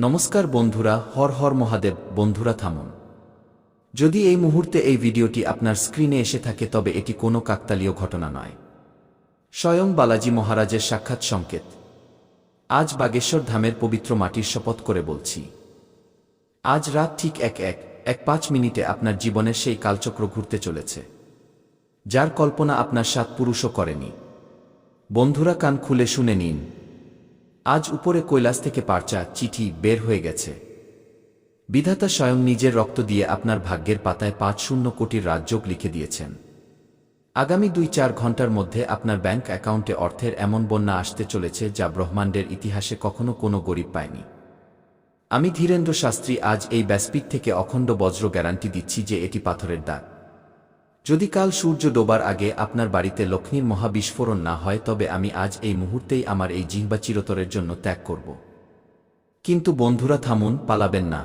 নমস্কার বন্ধুরা, হর হর মহাদেব। বন্ধুরা থামুন। যদি এই মুহূর্তে এই ভিডিওটি আপনার স্ক্রিনে এসে থাকে তবে এটি কোনো কাকতালীয় ঘটনা নয়, স্বয়ং বালাজি মহারাজের সাক্ষাৎ সংকেত। আজ বাগেশ্বর ধামের পবিত্র মাটির শপথ করে বলছি, আজ রাত ঠিক 1:05 আপনার জীবনের সেই কালচক্র ঘুরতে চলেছে, যার কল্পনা আপনার 7 পুরুষও করেনি। বন্ধুরা, কান খুলে শুনে নিন। আজ উপরে কৈলাস থেকে পার্চা চিঠি বের হয়ে গেছে। বিধাতা স্বয়ং নিজের রক্ত দিয়ে আপনার ভাগ্যের পাতায় ৫০ কোটির রাজযোগ লিখে দিয়েছেন। আগামী ২-৪ ঘন্টার মধ্যে আপনার ব্যাংক অ্যাকাউন্টে অর্থের এমন বন্যা আসতে চলেছে যা ব্রহ্মাণ্ডের ইতিহাসে কখনো কোনো গরিব পায়নি। আমি ধীরেন্দ্র শাস্ত্রী আজ এই ব্যাসপিঠ থেকে অখণ্ড বজ্র গ্যারান্টি দিচ্ছি যে এটি পাথরের দাগ। যদি কাল সূর্য ডোবার আগে আপনার বাড়িতে লক্ষ্মীর মহাবিস্ফোরণ না হয় তবে আমি আজ এই মুহূর্তেই আমার এই জিহ্বা চিরতরের জন্য ত্যাগ করব। কিন্তু বন্ধুরা থামুন, পালাবেন না।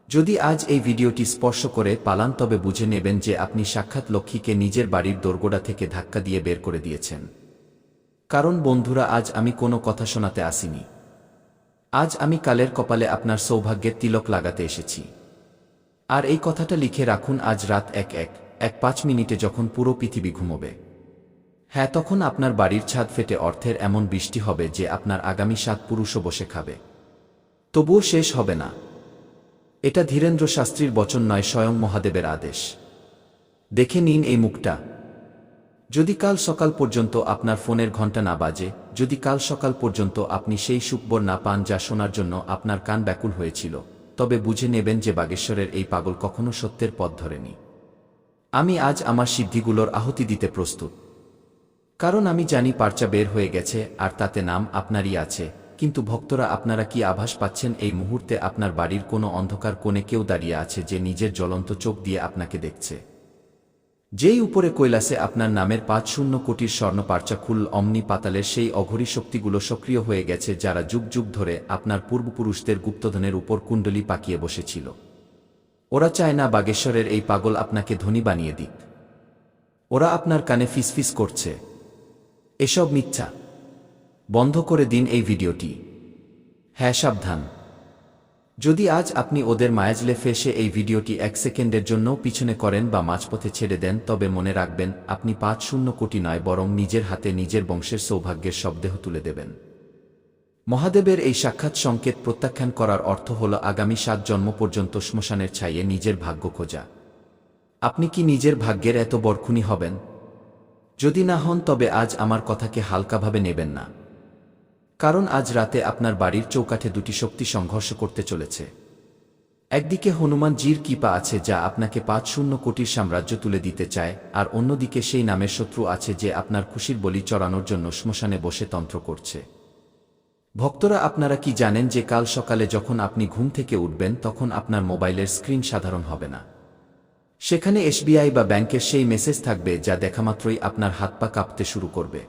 যদি আজ এই ভিডিওটি স্পর্শ করে পালান তবে বুঝে নেবেন যে আপনি সাক্ষাৎ লক্ষ্মীকে নিজের বাড়ির দোরগোড়া থেকে ধাক্কা দিয়ে বের করে দিয়েছেন। কারণ বন্ধুরা, আজ আমি কোনো কথা শোনাতে আসিনি। আজ আমি কালের কপালে আপনার সৌভাগ্যের তিলক লাগাতে এসেছি। আর এই কথাটা লিখে রাখুন, আজ রাত 1:05 যখন পুরো পৃথিবী ঘুমোবে, হ্যাঁ, তখন আপনার বাড়ির ছাদ ফেটে অর্থের এমন বৃষ্টি হবে যে আপনার আগামী 7 পুরুষও বসে খাবে, তবুও শেষ হবে না। এটা ধীরেন্দ্র শাস্ত্রীর বচন নয়, স্বয়ং মহাদেবের আদেশ। দেখে নিন এই মুখটা। যদি কাল সকাল পর্যন্ত আপনার ফোনের ঘণ্টা না বাজে, যদি কাল সকাল পর্যন্ত আপনি সেই সুখবর না পান যা শোনার জন্য আপনার কান ব্যাকুল হয়েছিল, তবে বুঝে নেবেন যে বাগেশ্বরের এই পাগল কখনো সত্যের পথ ধরেনি। আমি আজ আমার সিদ্ধিগুলোর আহুতি দিতে প্রস্তুত। কারণ আমি জানি পার্চা বের হয়ে গেছে আর তাতে নাম আপনারই আছে। কিন্তু ভক্তরা, আপনারা কি আভাস পাচ্ছেন এই মুহূর্তে আপনার বাড়ির কোনো অন্ধকার কোণে কেউ দাঁড়িয়ে আছে যে নিজের জ্বলন্ত চোখ দিয়ে আপনাকে দেখছে? যেই উপরে কৈলাসে আপনার নামের ৫০ কোটির স্বর্ণ পার্চা খুল অমনি পাতালের সেই অঘরী শক্তিগুলো সক্রিয় হয়ে গেছে যারা যুগ যুগ ধরে আপনার পূর্বপুরুষদের গুপ্তধনের উপর কুণ্ডলী পাকিয়ে বসেছিল। ওরা চায় না বাগেশ্বরের এই পাগল আপনাকে ধনী বানিয়ে দিক। ওরা আপনার কানে ফিসফিস করছে, এসব মিথ্যা। বন্ধ করে দিন এই ভিডিওটি। হ্যাঁ, সাবধান। যদি আজ আপনি ওদের মায়াজলে ফেসে এই ভিডিওটি 1 সেকেন্ডের জন্যও পিছনে করেন বা মাঝপথে ছেড়ে দেন তবে মনে রাখবেন, আপনি ৫০ কোটি নয় বরং নিজের হাতে নিজের বংশের সৌভাগ্যের শবদেহ তুলে দেবেন। মহাদেবের এই সাক্ষাৎ সংকেত প্রত্যাখ্যান করার অর্থ হল আগামী 7 জন্ম পর্যন্ত শ্মশানের ছাইয়ে নিজের ভাগ্য খোঁজা। আপনি কি নিজের ভাগ্যের এত বরখুনি হবেন? যদি না হন তবে আজ আমার কথাকে হালকাভাবে নেবেন না। কারণ আজ রাতে আপনার বাড়ির চৌকাঠে 2টি শক্তি সংঘর্ষ করতে চলেছে। একদিকে হনুমানজির কৃপা আছে যা আপনাকে ৫০ কোটির সাম্রাজ্য তুলে দিতে চায়, আর অন্যদিকে সেই নামের শত্রু আছে যে আপনার খুশির বলি চড়ানোর জন্য শ্মশানে বসে তন্ত্র করছে। ভক্তরা, আপনারা কি জানেন যে কাল সকালে যখন আপনি ঘুম থেকে উঠবেন তখন আপনার মোবাইলের স্ক্রিন সাধারণ হবে না। সেখানে এসবিআই বা ব্যাংকের সেই মেসেজ থাকবে যা দেখামাত্রই আপনার হাত পা কাঁপতে শুরু করবে।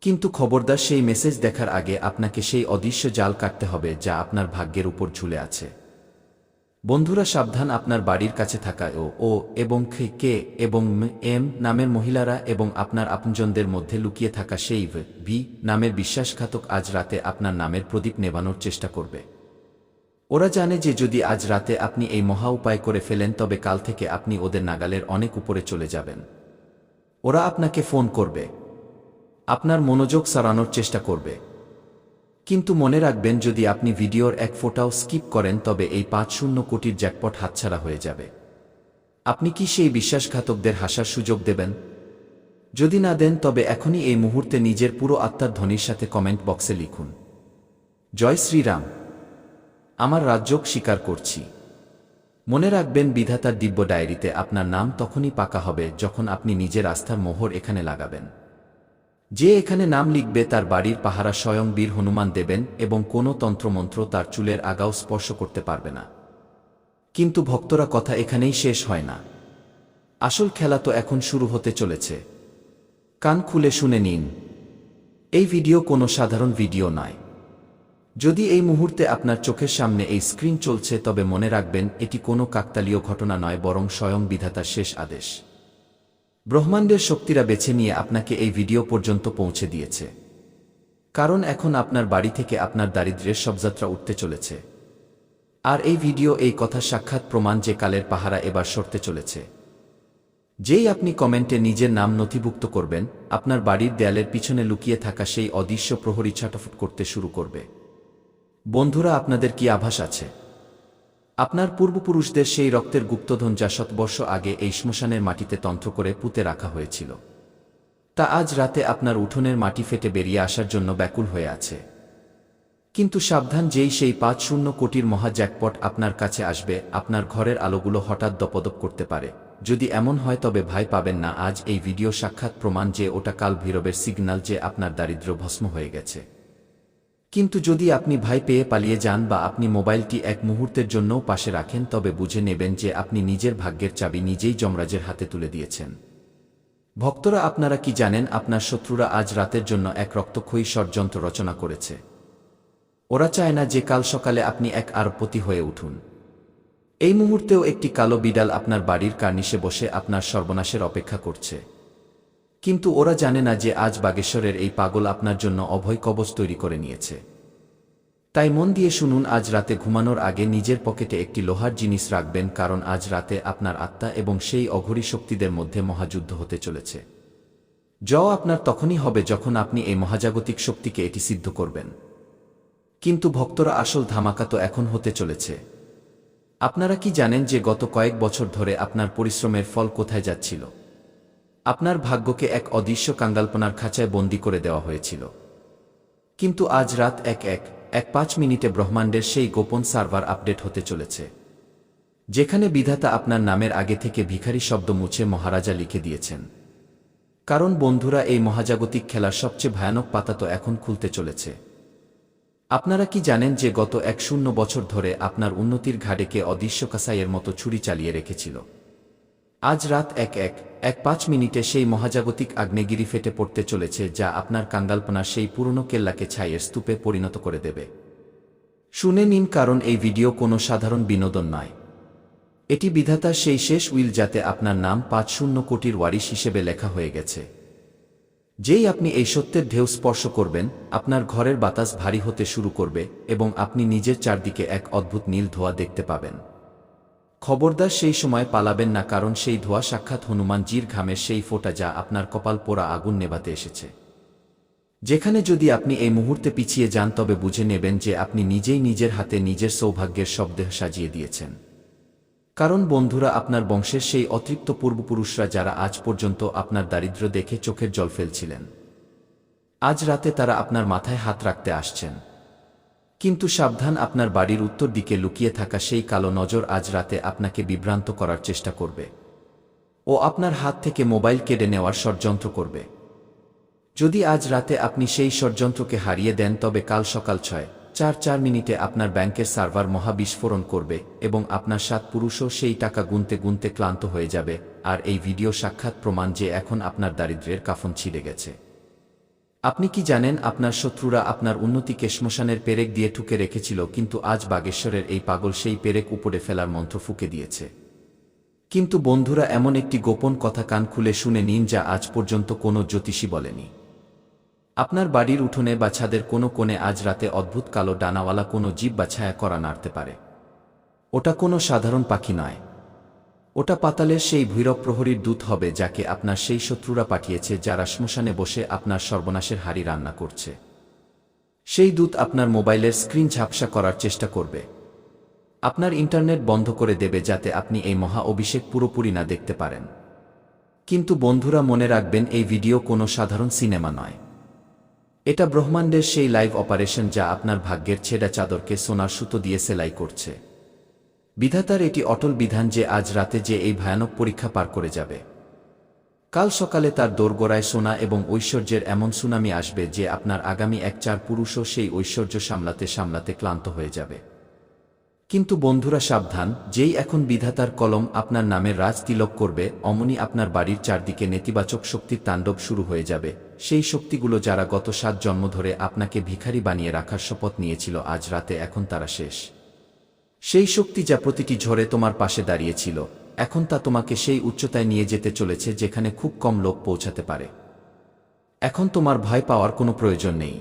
কিন্তু খবরদার, সেই মেসেজ দেখার আগে আপনাকে সেই অদৃশ্য জাল কাটতে হবে যা আপনার ভাগ্যের উপর ঝুলে আছে। বন্ধুরা সাবধান, আপনার বাড়ির কাছে থাকা ও এবং কে এবং এম নামের মহিলারা এবং আপনার আপনজনদের মধ্যে লুকিয়ে থাকা সেই ভি নামের বিশ্বাসঘাতক আজ রাতে আপনার নামের প্রদীপ নেভানোর চেষ্টা করবে। ওরা জানে যে যদি আজ রাতে আপনি এই মহা উপায় করে ফেলেন তবে কাল থেকে আপনি ওদের নাগালের অনেক উপরে চলে যাবেন। ওরা আপনাকে ফোন করবে, আপনার মনোযোগ সরানোর চেষ্টা করবে। কিন্তু মনে রাখবেন, যদি আপনি ভিডিওর 1 ফোঁটাও স্কিপ করেন তবে এই ৫০ কোটির জ্যাকপট হাতছাড়া হয়ে যাবে। আপনি কি সেই বিশ্বাসঘাতকদের হাসার সুযোগ দেবেন? যদি না দেন তবে এখনই এই মুহূর্তে নিজের পুরো আত্মার ধ্বনির সাথে কমেন্ট বক্সে লিখুন, জয় শ্রীরাম, আমার রাজযোগ স্বীকার করছি। মনে রাখবেন, বিধাতার দিব্য ডায়েরিতে আপনার নাম তখনই পাকা হবে যখন আপনি নিজের আস্থার মোহর এখানে লাগাবেন। যে এখানে নাম লিখবে তার বাড়ির পাহারা স্বয়ং বীর হনুমান দেবেন এবং কোনো তন্ত্রমন্ত্র তার চুলের আগাও স্পর্শ করতে পারবে না। কিন্তু ভক্তরা, কথা এখানেই শেষ হয় না। আসল খেলা তো এখন শুরু হতে চলেছে। কান খুলে শুনে নিন। এই ভিডিও কোনো সাধারণ ভিডিও নয়। যদি এই মুহূর্তে আপনার চোখের সামনে এই স্ক্রিন চলছে তবে মনে রাখবেন, এটি কোনো কাকতালীয় ঘটনা নয় বরং স্বয়ং বিধাতার শেষ আদেশ। ব্রহ্মাণ্ডের শক্তিরা বেছে নিয়ে আপনাকে এই ভিডিও পর্যন্ত পৌঁছে দিয়েছে। কারণ এখন আপনার বাড়ি থেকে আপনার দারিদ্র্যের শবযাত্রা উঠতে চলেছে। আর এই ভিডিও এই কথা সাক্ষাৎ প্রমাণ যে কালের পাহারা এবার সরতে চলেছে। যেই আপনি কমেন্টে নিজের নাম নথিভুক্ত করবেন, আপনার বাড়ির দেয়ালের পিছনে লুকিয়ে থাকা সেই অদৃশ্য প্রহরী ছটফট করতে শুরু করবে। বন্ধুরা, আপনাদের কি আভাস আছে? আপনার পূর্বপুরুষদের সেই রক্তের গুপ্তধন যা শতবর্ষ আগে এই শ্মশানের মাটিতে তন্ত্র করে পুঁতে রাখা হয়েছিল, তা আজ রাতে আপনার উঠোনের মাটি ফেটে বেরিয়ে আসার জন্য ব্যাকুল হয়ে আছে। কিন্তু সাবধান, যেই সেই ৫-০ কোটির মহা জ্যাকপট আপনার কাছে আসবে, আপনার ঘরের আলোগুলো হঠাৎ দপদপ করতে পারে। যদি এমন হয় তবে ভয় পাবেন না। আজ এই ভিডিও সাক্ষাৎ প্রমাণ যে ওটা কাল ভৈরবের সিগন্যাল যে আপনার দারিদ্র্য ভস্ম হয়ে গেছে। কিন্তু যদি আপনি ভয় পেয়ে পালিয়ে যান বা আপনি মোবাইলটি এক মুহূর্তের জন্যও পাশে রাখেন, তবে বুঝে নেবেন যে আপনি নিজের ভাগ্যের চাবি নিজেই যমরাজের হাতে তুলে দিয়েছেন। ভক্তরা, আপনারা কি জানেন আপনার শত্রুরা আজ রাতের জন্য এক রক্তক্ষয়ী ষড়যন্ত্র রচনা করেছে? ওরা চায় না যে কাল সকালে আপনি এক আরবপতি হয়ে উঠুন। এই মুহূর্তেও একটি কালো বিড়াল আপনার বাড়ির কার্নিশে বসে আপনার সর্বনাশের অপেক্ষা করছে। কিন্তু ওরা জানে না যে আজ বাগেশ্বরের এই পাগল আপনার জন্য অভয় কবচ তৈরি করে নিয়েছে। তাই মন দিয়ে শুনুন, আজ রাতে ঘুমানোর আগে নিজের পকেটে একটি লোহার জিনিস রাখবেন, কারণ আজ রাতে আপনার আত্মা এবং সেই অঘরী শক্তিদের মধ্যে মহাযুদ্ধ হতে চলেছে। আপনার তখনই হবে যখন আপনি এই মহাজাগতিক শক্তিকে এটি সিদ্ধ করবেন। কিন্তু ভক্তরা, আসল ধামাকা তো এখন হতে চলেছে। আপনারা কি জানেন যে গত কয়েক বছর ধরে আপনার পরিশ্রমের ফল কোথায় যাচ্ছিল? আপনার ভাগ্যকে এক অদৃশ্য কাঙ্গালপনার খাঁচায় বন্দী করে দেওয়া হয়েছিল। কিন্তু আজ রাত ১:৫ মিনিটে ব্রহ্মাণ্ডের সেই গোপন সার্ভার আপডেট হতে চলেছে, যেখানে বিধাতা আপনার নামের আগে থেকে ভিখারি শব্দ মুছে মহারাজা লিখে দিয়েছেন। কারণ বন্ধুরা, এই মহাজাগতিক খেলার সবচেয়ে ভয়ানক পাতা তো এখন খুলতে চলেছে। আপনারা কি জানেন যে গত ১০ বছর ধরে আপনার উন্নতির ঘাড়েকে অদৃশ্য কাসাইয়ের মতো ছুরি চালিয়ে রেখেছিল? আজ রাত ১:৫ মিনিটে সেই মহাজাগতিক আগ্নেয়গিরি ফেটে পড়তে চলেছে, যা আপনার কাঙ্গালপনার সেই পুরনো কেল্লাকে ছাইয়ের স্তূপে পরিণত করে দেবে। শুনে নিন, কারণ এই ভিডিও কোনো সাধারণ বিনোদন নয়। এটি বিধাতার সেই শেষ উইল, যাতে আপনার নাম ৫-০ কোটির ওয়ারিশ হিসেবে লেখা হয়ে গেছে। যেই আপনি এই সত্যের ঢেউ স্পর্শ করবেন, আপনার ঘরের বাতাস ভারী হতে শুরু করবে এবং আপনি নিজের চারদিকে এক অদ্ভুত নীল ধোঁয়া দেখতে পাবেন। খবরদার, সেই সময় পালাবেন না, কারণ সেই ধোঁয়া সাক্ষাৎ হনুমানজির ঘামের সেই ফোঁটা, যা আপনার কপাল পোড়া আগুন নেভাতে এসেছে। যেখানে যদি আপনি এই মুহূর্তে পিছিয়ে যান, তবে বুঝে নেবেন যে আপনি নিজেই নিজের হাতে নিজের সৌভাগ্যের সব দেহ সাজিয়ে দিয়েছেন। কারণ বন্ধুরা, আপনার বংশের সেই অতৃপ্ত পূর্বপুরুষরা, যারা আজ পর্যন্ত আপনার দারিদ্র্য দেখে চোখের জল ফেলছিলেন, আজ রাতে তারা আপনার মাথায় হাত রাখতে আসছেন। কিন্তু সাবধান, আপনার বাড়ির উত্তর দিকে লুকিয়ে থাকা সেই কালো নজর আজ রাতে আপনাকে বিভ্রান্ত করার চেষ্টা করবে। ও আপনার হাত থেকে মোবাইল কেড়ে নেওয়ার ষড়যন্ত্র করবে। যদি আজ রাতে আপনি সেই ষড়যন্ত্রকে হারিয়ে দেন, তবে কাল সকাল ৬:৪ মিনিটে আপনার ব্যাংকের সার্ভার মহাবিস্ফোরণ করবে এবং আপনার ৭ পুরুষও সেই টাকা গুনতে গুনতে ক্লান্ত হয়ে যাবে। আর এই ভিডিও সাক্ষাৎ প্রমাণ যে এখন আপনার দারিদ্র্যের কাফন ছিঁড়ে গেছে। আপনি কি জানেন আপনার শত্রুরা আপনার উন্নতিকে শ্মশানের পেরেক দিয়ে ঠুকে রেখেছিল, কিন্তু আজ বাগেশ্বরের এই পাগল সেই পেরেক উপড়ে ফেলার মন্ত্র ফুঁকে দিয়েছে। কিন্তু বন্ধুরা, এমন একটি গোপন কথা কান খুলে শুনে নিন, যা আজ পর্যন্ত কোনো জ্যোতিষী বলেনি। আপনার বাড়ির উঠোনে বা ছাদের কোনো কোণে আজ রাতে অদ্ভুত কালো ডানাওয়ালা কোনো জীব বা ছায়া করা নাড়তে পারে। ওটা কোনো সাধারণ পাখি নয়। ওটা পাতালের সেই ভৈরব প্রহরীর দূত হবে, যাকে আপনার সেই শত্রুরা পাঠিয়েছে, যারা শ্মশানে বসে আপনার সর্বনাশের হাড়ি রান্না করছে। সেই দূত আপনার মোবাইলের স্ক্রিন ঝাপসা করার চেষ্টা করবে, আপনার ইন্টারনেট বন্ধ করে দেবে, যাতে আপনি এই মহা অভিষেক পুরোপুরি না দেখতে পারেন। কিন্তু বন্ধুরা, মনে রাখবেন, এই ভিডিও কোনো সাধারণ সিনেমা নয়। এটা ব্রহ্মাণ্ডের সেই লাইভ অপারেশন, যা আপনার ভাগ্যের ছেঁড়া চাদরকে সোনার সুতো দিয়ে সেলাই করছে। বিধাতার এটি অটল বিধান যে আজ রাতে যে এই ভয়ানক পরীক্ষা পার করে যাবে, কাল সকালে তার দোরগোড়ায় সোনা এবং ঐশ্বর্যের এমন সুনামি আসবে যে আপনার আগামী ১-৪ পুরুষও সেই ঐশ্বর্য সামলাতে সামলাতে ক্লান্ত হয়ে যাবে। কিন্তু বন্ধুরা, সাবধান, যেই এখন বিধাতার কলম আপনার নামের রাজ তিলক করবে, অমনি আপনার বাড়ির চারদিকে নেতিবাচক শক্তির তাণ্ডব শুরু হয়ে যাবে। সেই শক্তিগুলো, যারা গত ৭ জন্ম ধরে আপনাকে ভিখারি বানিয়ে রাখার শপথ নিয়েছিল, আজ রাতে এখন তারা শেষ। সেই শক্তি, যা প্রতিটি ঝড়ে তোমার পাশে দাঁড়িয়েছিল, এখন তা তোমাকে সেই উচ্চতায় নিয়ে যেতে চলেছে যেখানে খুব কম লোক পৌঁছাতে পারে। এখন তোমার ভয় পাওয়ার কোনো প্রয়োজন নেই।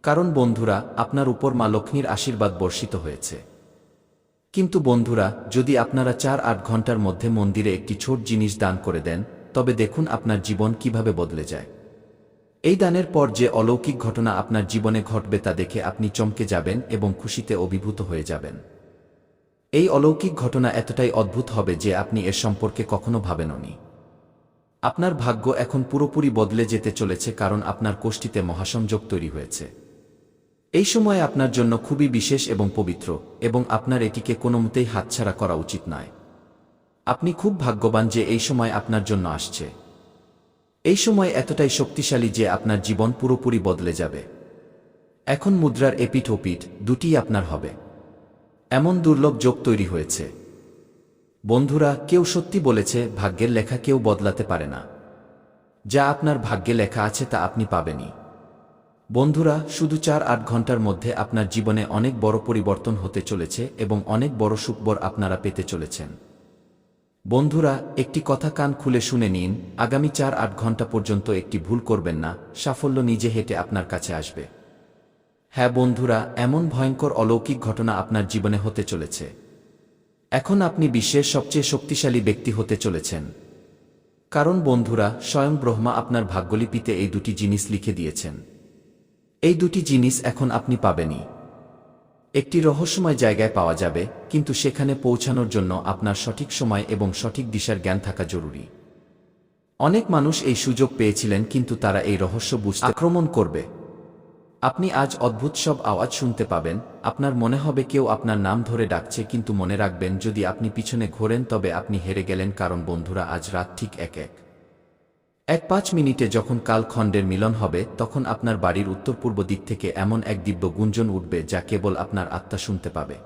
কারণ বন্ধুরা, আপনার উপর মা লক্ষ্মীর আশীর্বাদ বর্ষিত হয়েছে। কিন্তু বন্ধুরা, যদি আপনারা 4-8 ঘন্টার মধ্যে মন্দিরে একটি ছোট জিনিস দান করে দেন, তবে দেখুন আপনার জীবন কিভাবে বদলে যায়। এই দানের পর যে অলৌকিক ঘটনা আপনার জীবনে ঘটবে তা দেখে আপনি চমকে যাবেন এবং খুশিতে অভিভূত হয়ে যাবেন। এই অলৌকিক ঘটনা এতটাই অদ্ভুত হবে যে আপনি এর সম্পর্কে কখনো ভাবেননি। আপনার ভাগ্য এখন পুরোপুরি বদলে যেতে চলেছে, কারণ আপনার কোষ্ঠীতে মহাসংযোগ তৈরি হয়েছে। এই সময় আপনার জন্য খুবই বিশেষ এবং পবিত্র, এবং আপনার এটিকে কোনোমতেই হাতছাড়া করা উচিত নয়। আপনি খুব ভাগ্যবান যে এই সময় আপনার জন্য আসছে। এই সময় এতটাই শক্তিশালী যে আপনার জীবন পুরোপুরি বদলে যাবে। এখন মুদ্রার এপিঠ ওপিঠ দুটিই আপনার হবে, এমন দুর্লভ যোগ তৈরি হয়েছে। বন্ধুরা, কেউ সত্যি বলেছে, ভাগ্যের লেখা কেউ বদলাতে পারে না। যা আপনার ভাগ্যে লেখা আছে তা আপনি পাবেনই। বন্ধুরা, শুধু 4-8 ঘন্টার মধ্যে আপনার জীবনে অনেক বড় পরিবর্তন হতে চলেছে এবং অনেক বড় সুখবর আপনারা পেতে চলেছেন। বন্ধুরা, একটি কথা কান খুলে শুনে নিন, আগামী 4-8 ঘন্টা পর্যন্ত একটি ভুল করবেন না, সাফল্য নিজে হেঁটে আপনার কাছে আসবে। হ্যাঁ বন্ধুরা, এমন ভয়ঙ্কর অলৌকিক ঘটনা আপনার জীবনে হতে চলেছে। এখন আপনি বিশ্বের সবচেয়ে শক্তিশালী ব্যক্তি হতে চলেছেন। কারণ বন্ধুরা, স্বয়ং ব্রহ্মা আপনার ভাগ্যলিপিতে এই দুটি জিনিস লিখে দিয়েছেন। এই দুটি জিনিস এখন আপনি পাবেনই। একটি রহস্যময় জায়গায় পাওয়া যাবে, কিন্তু সেখানে পৌঁছানোর জন্য আপনার সঠিক সময় এবং সঠিক দিশার জ্ঞান থাকা জরুরি। অনেক মানুষ এই সুযোগ পেয়েছিলেন, কিন্তু তারা এই রহস্য বুঝতে আক্রমণ করবে। আপনি আজ অদ্ভুত সব আওয়াজ শুনতে পাবেন। আপনার মনে হবে কেউ আপনার নাম ধরে ডাকছে, কিন্তু মনে রাখবেন, যদি আপনি পিছনে ঘোরেন তবে আপনি হেরে গেলেন। কারণ বন্ধুরা, আজ রাত ঠিক 1:05 মিনিটে যখন কালখণ্ডের মিলন হবে, তখন আপনার বাড়ির উত্তর পূর্ব দিক থেকে এমন এক দিব্য গুঞ্জন উঠবে যা কেবল আপনার আত্মা শুনতে পাবে।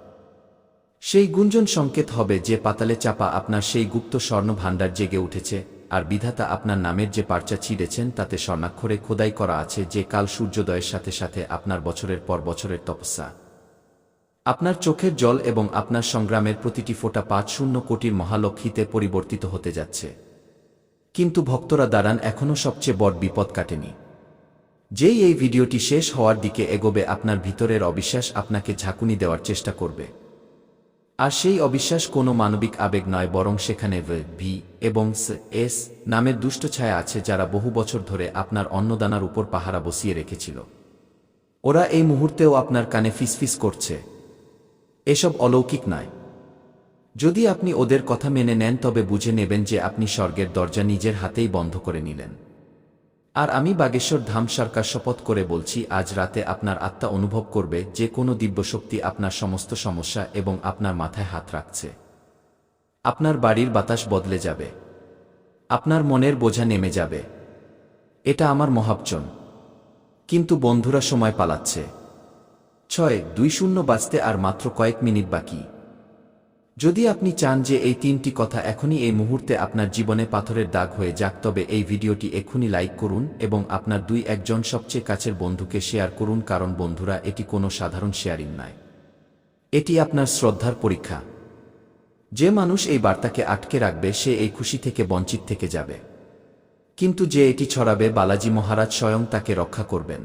সেই গুঞ্জন সংকেত হবে যে পাতালে চাপা আপনার সেই গুপ্ত স্বর্ণ ভাণ্ডার জেগে উঠেছে, আর বিধাতা আপনার নামের যে পার্চা ছিঁড়েছেন তাতে স্বর্ণাক্ষরে খোদাই করা আছে যে কাল সূর্যোদয়ের সাথে সাথে আপনার বছরের পর বছরের তপস্যা, আপনার চোখের জল এবং আপনার সংগ্রামের প্রতিটি ফোঁটা 5-0 কোটির মহালক্ষ্মীতে পরিবর্তিত হতে যাচ্ছে। কিন্তু ভক্তরা দাঁড়ান, এখনও সবচেয়ে বড় বিপদ কাটেনি। যেই এই ভিডিওটি শেষ হওয়ার দিকে এগোবে, আপনার ভিতরের অবিশ্বাস আপনাকে ঝাঁকুনি দেওয়ার চেষ্টা করবে। আর সেই অবিশ্বাস কোনো মানবিক আবেগ নয়, বরং সেখানে ভি এবং এস নামের দুষ্ট ছায়া আছে, যারা বহু বছর ধরে আপনার অন্নদানার উপর পাহারা বসিয়ে রেখেছিল। ওরা এই মুহূর্তেও আপনার কানে ফিসফিস করছে, এসব অলৌকিক নয়। যদি আপনি ওদের কথা মেনে নেন তবে বুঝে নেবেন যে আপনি স্বর্গের দরজা নিজের হাতেই বন্ধ করে নিলেন। আর আমি বাগেশ্বর ধাম সরকার শপথ করে বলছি, আজ রাতে আপনার আত্মা অনুভব করবে যে কোনো দিব্যশক্তি আপনার সমস্ত সমস্যা এবং আপনার মাথায় হাত রাখছে। আপনার বাড়ির বাতাস বদলে যাবে, আপনার মনের বোঝা নেমে যাবে। এটা আমার মহাবচন। কিন্তু বন্ধুরা, সময় পালাচ্ছে। 6:20 বাজতে আর মাত্র কয়েক মিনিট বাকি। যদি আপনি চান যে এই 3টি কথা এখনই এই মুহূর্তে আপনার জীবনে পাথরের দাগ হয়ে যাক, তবে এই ভিডিওটি এক্ষুনি লাইক করুন এবং আপনার 2-1 সবচেয়ে কাছের বন্ধুকে শেয়ার করুন। কারণ বন্ধুরা, এটি কোনো সাধারণ শেয়ারিং নয়, এটি আপনার শ্রদ্ধার পরীক্ষা। যে মানুষ এই বার্তাকে আটকে রাখবে সে এই খুশি থেকে বঞ্চিত থেকে যাবে, কিন্তু যে এটি ছড়াবে, বালাজি মহারাজ স্বয়ং তাকে রক্ষা করবেন।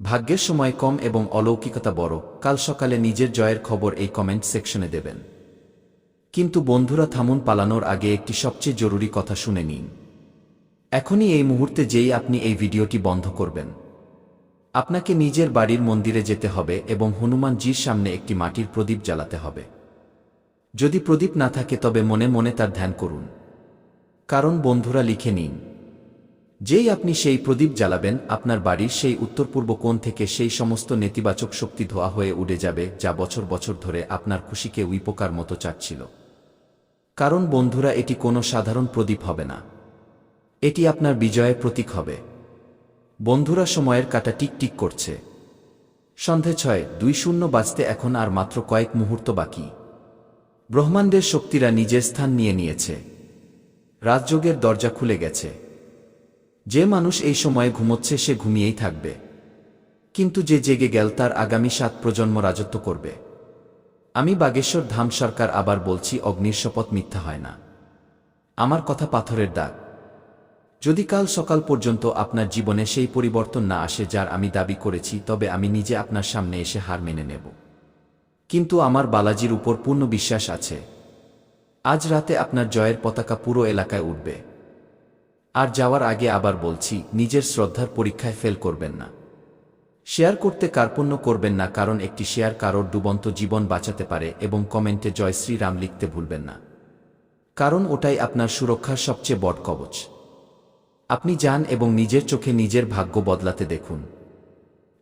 ভাগ্যের সময় কম এবং অলৌকিকতা বড়। কাল সকালে নিজের জয়ের খবর এই কমেন্ট সেকশনে দেবেন। কিন্তু বন্ধুরা, থামুন, পালানোর আগে একটি সবচেয়ে জরুরি কথা শুনে নিন। এখনই এই মুহূর্তে যেই আপনি এই ভিডিওটি বন্ধ করবেন, আপনাকে নিজের বাড়ির মন্দিরে যেতে হবে এবং হনুমানজির সামনে একটি মাটির প্রদীপ জ্বালাতে হবে। যদি প্রদীপ না থাকে তবে মনে মনে তার ধ্যান করুন। কারণ বন্ধুরা, লিখে নিন, যেই আপনি সেই প্রদীপ জ্বালাবেন, আপনার বাড়ির সেই উত্তর পূর্ব কোণ থেকে সেই সমস্ত নেতিবাচক শক্তি ধোয়া হয়ে উড়ে যাবে যা বছর বছর ধরে আপনার খুশিকে উইপোকার মতো চাটছিল। কারণ বন্ধুরা, এটি কোনো সাধারণ প্রদীপ হবে না, এটি আপনার বিজয়ের প্রতীক হবে। বন্ধুরা, সময়ের কাঁটা টিক টিক করছে। সন্ধে 6:20 বাজতে এখন আর মাত্র কয়েক মুহূর্ত বাকি। ব্রহ্মাণ্ডের শক্তিরা নিজের স্থান নিয়ে নিয়েছে, রাজযোগের দরজা খুলে গেছে। যে মানুষ এই সময়ে ঘুমোচ্ছে সে ঘুমিয়েই থাকবে, কিন্তু যে জেগে গেল তার আগামী 7 প্রজন্ম রাজত্ব করবে। আমি বাগেশ্বর ধাম সরকার আবার বলছি, অগ্নির শপথ মিথ্যা হয় না, আমার কথা পাথরের দাগ। যদি কাল সকাল পর্যন্ত আপনার জীবনে সেই পরিবর্তন না আসে যার আমি দাবি করেছি, তবে আমি নিজে আপনার সামনে এসে হার মেনে নেব। কিন্তু আমার বালাজির উপর পূর্ণ বিশ্বাস আছে। আজ রাতে আপনার জয়ের পতাকা পুরো এলাকায় উঠবে। আর যাওয়ার আগে আবার বলছি, নিজের শ্রদ্ধার পরীক্ষায় ফেল করবেন না। শেয়ার করতে কার্পণ্য করবেন না, কারণ একটি শেয়ার কারোর ডুবন্ত জীবন বাঁচাতে পারে। এবং কমেন্টে জয় শ্রীরাম লিখতে ভুলবেন না, কারণ ওটাই আপনার সুরক্ষার সবচেয়ে বড় কবচ। আপনি যান এবং নিজের চোখে নিজের ভাগ্য বদলাতে দেখুন।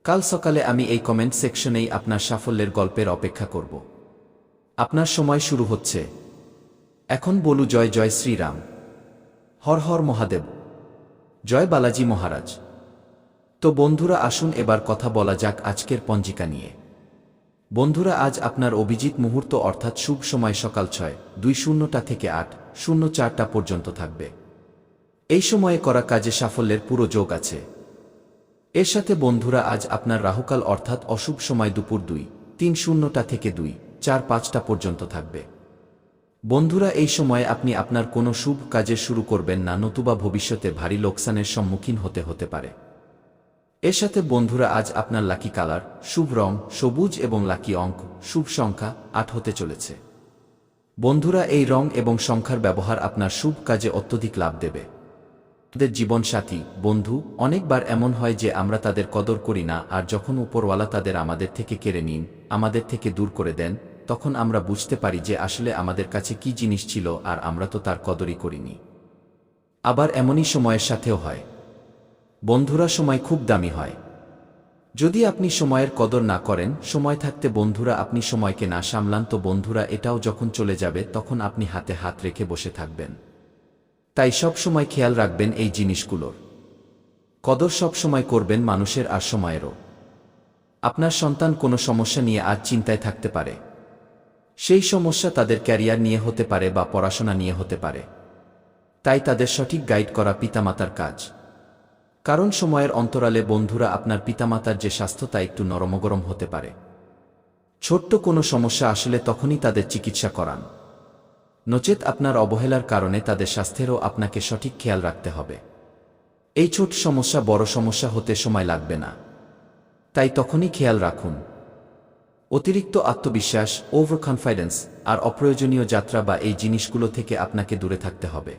কাল সকালে আমি এই কমেন্ট সেকশনেই আপনার সাফল্যের গল্পের অপেক্ষা করব। আপনার সময় শুরু হচ্ছে। এখন বলু জয় জয় শ্রীরাম, হর হর মহাদেব, জয় বালাজি মহারাজ। তো বন্ধুরা, আসুন এবার কথা বলা যাক আজকের পঞ্জিকা নিয়ে। বন্ধুরা, আজ আপনার অভিজিৎ মুহূর্ত অর্থাৎ শুভ সময় সকাল 6:20 থেকে 8:04 পর্যন্ত থাকবে। এই সময়ে করা কাজে সাফল্যের পুরো যোগ আছে। এর সাথে বন্ধুরা, আজ আপনার রাহুকাল অর্থাৎ অশুভ সময় দুপুর 2:30 থেকে 2:04 পর্যন্ত থাকবে। বন্ধুরা, এই সময়ে আপনি আপনার কোনো শুভ কাজে শুরু করবেন না, নতুবা ভবিষ্যতে ভারী লোকসানের সম্মুখীন হতে পারে। এর সাথে বন্ধুরা, আজ আপনার লাকি কালার শুভ রং সবুজ এবং লাকি অঙ্ক শুভ সংখ্যা 8 হতে চলেছে। বন্ধুরা, এই রং এবং সংখ্যার ব্যবহার আপনার শুভ কাজে অত্যধিক লাভ দেবে। আমাদের জীবনসাথী বন্ধু অনেকবার এমন হয় যে আমরা তাদের কদর করি না, আর যখন উপরওয়ালা তাদের আমাদের থেকে কেড়ে নিন, আমাদের থেকে দূর করে দেন, তখন আমরা বুঝতে পারি যে আসলে আমাদের কাছে কি জিনিস ছিল আর আমরা তো তার কদরই করিনি। আবার এমনই সময়ের সাথেও হয়। বন্ধুরা, সময় খুব দামি হয়। যদি আপনি সময়ের কদর না করেন, সময় থাকতে বন্ধুরা আপনি সময়কে না সামলান, তো বন্ধুরা এটাও যখন চলে যাবে তখন আপনি হাতে হাত রেখে বসে থাকবেন। তাই সব সময় খেয়াল রাখবেন এই জিনিসগুলোর কদর সব সময় করবেন, মানুষের আর সময়েরও। আপনার সন্তান কোনো সমস্যা নিয়ে আজ চিন্তায় থাকতে পারে। সেই সমস্যা তাদের ক্যারিয়ার নিয়ে হতে পারে বা পড়াশোনা নিয়ে হতে পারে। তাই তাদের সঠিক গাইড করা পিতামাতার কাজ। কারণ সময়ের অন্তরালে বন্ধুরা আপনার পিতামাতার যে স্বাস্থ্য তা একটু নরমগরম হতে পারে। ছোট্ট কোনো সমস্যা আসলে তখনই তাদের চিকিৎসা করান, নচেত আপনার অবহেলার কারণে তাদের স্বাস্থ্যেরও আপনাকে সঠিক খেয়াল রাখতে হবে। এই ছোট সমস্যা বড় সমস্যা হতে সময় লাগবে না, তাই তখনই খেয়াল রাখুন। অতিরিক্ত আত্মবিশ্বাস ওভার কনফিডেন্স আর অপ্রয়োজনীয় যাত্রা বা এই জিনিসগুলো থেকে আপনাকে দূরে থাকতে হবে।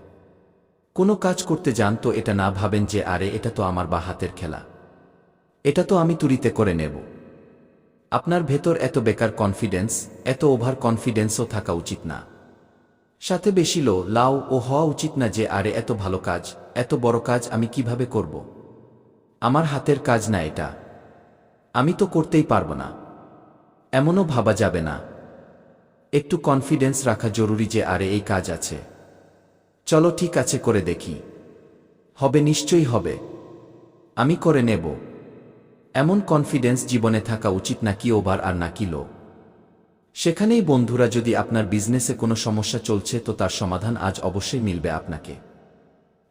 কোনো কাজ করতে যান তো এটা না ভাবেন যে আরে এটা তো আমার বা হাতের খেলা, এটা তো আমি তুড়িতে করে নেব। আপনার ভেতর এত বেকার কনফিডেন্স, এত ওভার কনফিডেন্সও থাকা উচিত না। সাথে বেশি লাউ ও হওয়া উচিত না যে আরে এত ভালো কাজ, এত বড় কাজ আমি কিভাবে করব, আমার হাতের কাজ না এটা, আমি তো করতেই পারব না, এমনও ভাবা যাবে না। একটু কনফিডেন্স রাখা জরুরি যে আরে এই কাজ আছে, চলো ঠিক আছে করে দেখি, হবে নিশ্চয়ই হবে, আমি করে নেব। এমন কনফিডেন্স জীবনে থাকা উচিত, নাকি ওভার আর নাকি লো। সেখানেই বন্ধুরা, যদি আপনার বিজনেসে কোনো সমস্যা চলছে তো তার সমাধান আজ অবশ্যই মিলবে আপনাকে।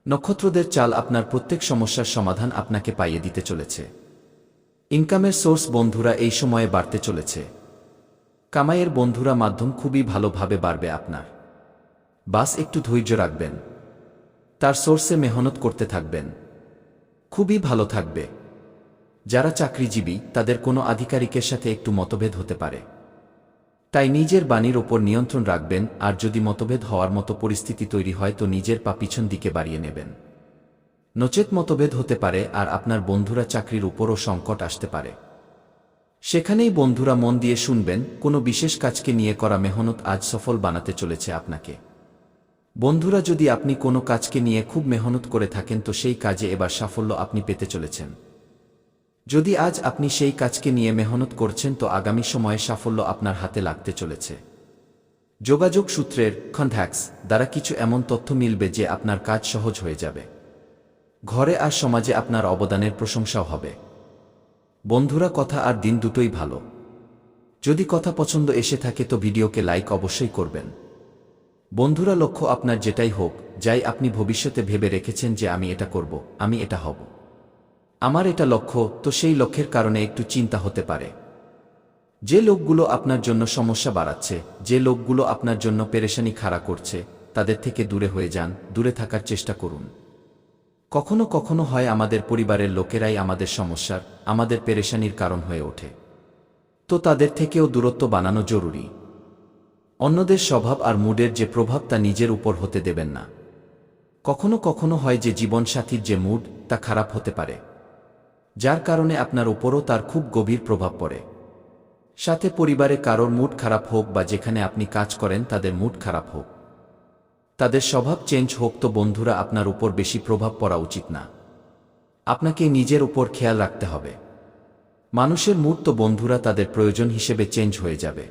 নক্ষত্রদের চাল আপনার প্রত্যেক সমস্যার সমাধান আপনাকে পাইয়ে দিতে চলেছে। ইনকামের সোর্স বন্ধুরা এই সময়ে বাড়তে চলেছে। কামাইয়ের বন্ধুরা মাধ্যম খুবই ভালোভাবে বাড়বে আপনার। বাস একটু ধৈর্য রাখবেন, তার সোর্সে মেহনত করতে থাকবেন, খুবই ভালো থাকবে। যারা চাকরিজীবী তাদের কোনো আধিকারিকের সাথে একটু মতভেদ হতে পারে, তাই নিজের বাণীর ওপর নিয়ন্ত্রণ রাখবেন। আর যদি মতভেদ হওয়ার মতো পরিস্থিতি তৈরি হয় তো নিজের পা পিছন দিকে বাড়িয়ে নেবেন, নচেত মতভেদ হতে পারে আর আপনার বন্ধুরা চাকরির উপরও সংকট আসতে পারে। সেখানেই বন্ধুরা মন দিয়ে শুনবেন, কোনো বিশেষ কাজকে নিয়ে করা মেহনত আজ সফল বানাতে চলেছে আপনাকে। বন্ধুরা, যদি আপনি কোনো কাজকে নিয়ে খুব মেহনত করে থাকেন তো সেই কাজে এবার সাফল্য আপনি পেতে চলেছেন। যদি আজ আপনি সেই কাজকে নিয়ে মেহনত করছেন তো আগামী সময়ে সাফল্য আপনার হাতে লাগতে চলেছে। যোগাযোগ সূত্রের কন্ট্যাক্টস দ্বারা কিছু এমন তথ্য মিলবে যে আপনার কাজ সহজ হয়ে যাবে। ঘরে আর সমাজে আপনার অবদানের প্রশংসাও হবে। বন্ধুরা, কথা আর দিন দুটোই ভালো। যদি কথা পছন্দ এসে থাকে তো ভিডিওকে লাইক অবশ্যই করবেন। বন্ধুরা, লক্ষ্য আপনার যেটাই হোক, যাই আপনি ভবিষ্যতে ভেবে রেখেছেন যে আমি এটা করব, আমি এটা হব, আমার এটা লক্ষ্য, তো সেই লক্ষ্যের কারণে একটু চিন্তা হতে পারে। যে লোকগুলো আপনার জন্য সমস্যা বাড়াচ্ছে, যে লোকগুলো আপনার জন্য পেরেশানি খাড়া করছে, তাদের থেকে দূরে হয়ে যান, দূরে থাকার চেষ্টা করুন। কখনো কখনো হয় আমাদের পরিবারের লোকেরাই আমাদের সমস্যার, আমাদের পেরেশানির কারণ হয়ে ওঠে। তো তাদের থেকেও দূরত্ব বানানো জরুরি। অন্যদের স্বভাব আর মুডের যে প্রভাব তা নিজের উপর হতে দেবেন না। কখনো কখনো হয় যে জীবনসাথীর যে মুড তা খারাপ হতে পারে, যার কারণে আপনার উপরও তার খুব গভীর প্রভাব পড়ে। সাথে পরিবারে কারোর মুড খারাপ হোক বা যেখানে আপনি কাজ করেন তাদের মুড খারাপ হোক, তাদের স্বভাব চেঞ্জ হোক, তো বন্ধুরা আপনার উপর বেশি প্রভাব পড়া উচিত না। আপনাকে নিজের উপর খেয়াল রাখতে হবে। মানুষের মুড তো বন্ধুরা তাদের প্রয়োজন হিসেবে চেঞ্জ হয়ে যাবে।